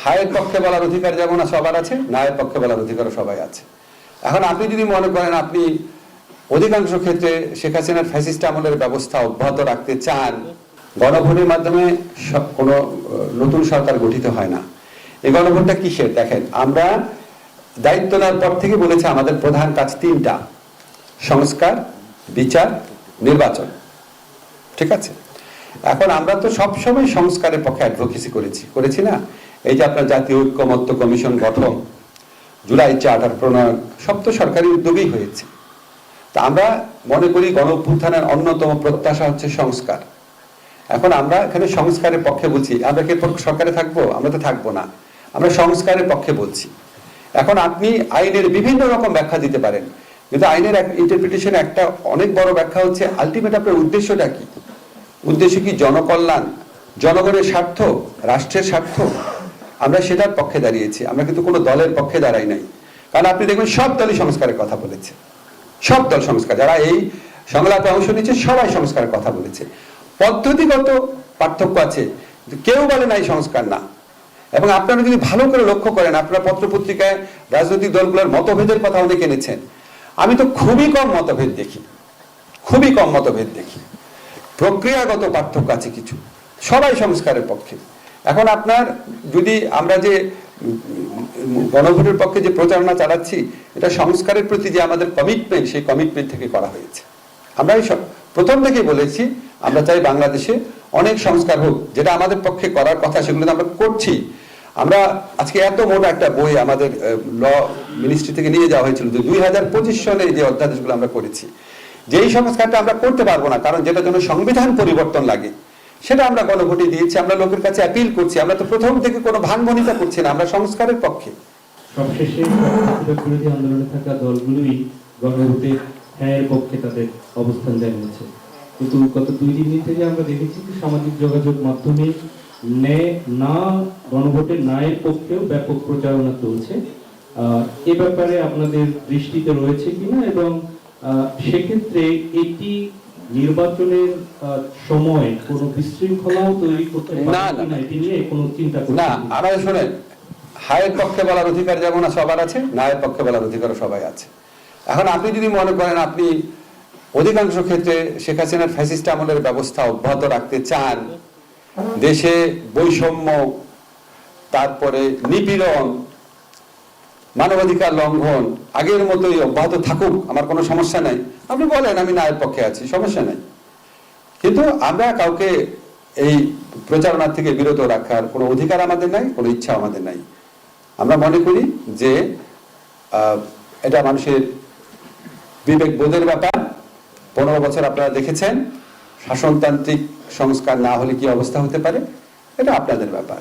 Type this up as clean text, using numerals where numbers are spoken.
হায়ের পক্ষে বলার অধিকার যেমন সবার আছে, নায়ের পক্ষে বলার অধিকারও সবাই আছে। এখন আপনি যদি মনে করেন আপনি অধিকাংশ ক্ষেত্রে শেখ হাসিনার ফ্যাসিস্ট আমলের ব্যবস্থা অব্যাহত রাখতে চান, গণভোটের মাধ্যমে কোনো নতুন সরকার গঠিত হয় না। এই গণভোটটা কিসের? দেখেন, আমরা দায়িত্ব নেওয়ার পর থেকে বলেছি আমাদের প্রধান কাজ তিনটা: সংস্কার, বিচার, নির্বাচন। ঠিক আছে? এখন আমরা তো সবসময় সংস্কারের পক্ষে অ্যাডভোকেসি করেছি না? এই যে আপনার জাতীয় ঐক্যমত্য কমিশন গঠন, জুলাই চার্টার প্রণয়ন, সব তো সরকারি উদ্যোগেই হয়েছে। তা আমরা মনে করি গণ অভ্যুত্থানের অন্যতম প্রত্যাশা হচ্ছে সংস্কার। এখন আমরা এখানে সংস্কারের পক্ষে বলছি। আমরা কি সরকারে থাকবো? আমরা তো থাকবো না। আমরা সংস্কারের পক্ষে বলছি। এখন আপনি আইনের বিভিন্ন রকম ব্যাখ্যা দিতে পারেন, কিন্তু আইনের ইন্টারপ্রিটেশন একটা অনেক বড় ব্যাখ্যা হচ্ছে আলটিমেট আপনার উদ্দেশ্যটা কি? উদ্দেশ্য কি জনকল্যাণ, জনগণের স্বার্থ, রাষ্ট্রের স্বার্থ? আমরা সেটার পক্ষে দাঁড়িয়েছি। আমরা কিন্তু কোনো দলের পক্ষে দাঁড়াই নাই। কারণ আপনি দেখবেন সব দলই সংস্কারের কথা বলেছে। সব দল সংস্কার, যারা এই সংলাপে অংশ নিচ্ছে সবাই সংস্কারের কথা বলেছে। পদ্ধতিগত পার্থক্য আছে, কেউ বলে নাই সংস্কার না। এবং আপনারা যদি ভালো করে লক্ষ্য করেন, আপনারা পত্রপত্রিকায় রাজনৈতিক দলগুলোর মতভেদের কথা অনেক এনেছেন। আমি তো খুবই কম মতভেদ দেখি, খুবই কম মতভেদ দেখি। প্রক্রিয়াগত পার্থক্য আছে কিছু, সবাই সংস্কারের পক্ষে। এখন আপনার যদি আমরা যে গণভোটের পক্ষে যে প্রচারণা চালাচ্ছি, এটা সংস্কারের প্রতি যে আমাদের কমিটমেন্ট, সেই কমিটমেন্ট থেকে করা হয়েছে। আমরা প্রথম থেকেই বলেছি আমরা চাই বাংলাদেশে অনেক সংস্কার হোক, যেটা আমাদের পক্ষে করার কথা সেগুলো আমরা করছি। আমরা আজকে এত মোটা একটা বই আমাদের ল মিনিস্ট্রি থেকে নিয়ে যাওয়া হয়েছিল, যে 2025 সনে যে অধ্যাদেশগুলো আমরা করেছি, যেই সংস্কারটা আমরা করতে পারবো না, কারণ যেটার জন্য সংবিধান পরিবর্তন লাগে, সেটা আমরা গণভোটে দিয়েছি। আমরা লোকের কাছে অ্যাপিল করছি। আমরা তো প্রথম থেকে কোনো ভাঙবনিতা করছি না, আমরা সংস্কারের পক্ষে। সবশেষে বিরোধী আন্দোলনে থাকা দলগুলোই গণভোটে হ্যাঁ পক্ষে তাদের অবস্থান জানিয়েছে, কিন্তু গত 2 দিন থেকে আমরা দেখেছি যে সামাজিক যোগাযোগ মাধ্যমে গণভোটের নায়ের পক্ষেও ব্যাপক প্রচারণা চলছে। এ ব্যাপারে আপনাদের দৃষ্টিতে রয়েছে কিনা, এবং সেক্ষেত্রে এটি নির্বাচনের সময় কোনো বিশৃঙ্খলাও তৈরি করতে পারে না, এটি নিয়ে কোনো চিন্তা করছেন না? আপনারা শুনেন, হায়ের পক্ষে বলার অধিকার যেমন সবার আছে, নায়ের পক্ষে বলার অধিকারও সবাই আছে। এখন আপনি যদি মনে করেন আপনি অধিকাংশ ক্ষেত্রে শেখ হাসিনার ফ্যাসিস্ট আমলের ব্যবস্থা অব্যাহত রাখতে চান, দেশে বৈষম্য, তারপরে নিপীড়ন, মানবাধিকার লঙ্ঘন আগের মতোই অব্যাহত থাকুক, আমার কোনো সমস্যা নাই, আপনি বলেন আমি নায়ের পক্ষে আছি, সমস্যা নাই। কিন্তু আমরা কাউকে এই প্রচারণা থেকে বিরত রাখার কোনো অধিকার আমাদের নাই, কোনো ইচ্ছা আমাদের নাই। আমরা মনে করি যে এটা মানুষের বিবেক বোধের ব্যাপার। 15 বছর আপনারা দেখেছেন শাসনতান্ত্রিক সংস্কার না হলে কি অবস্থা হতে পারে, এটা আপনাদের ব্যাপার।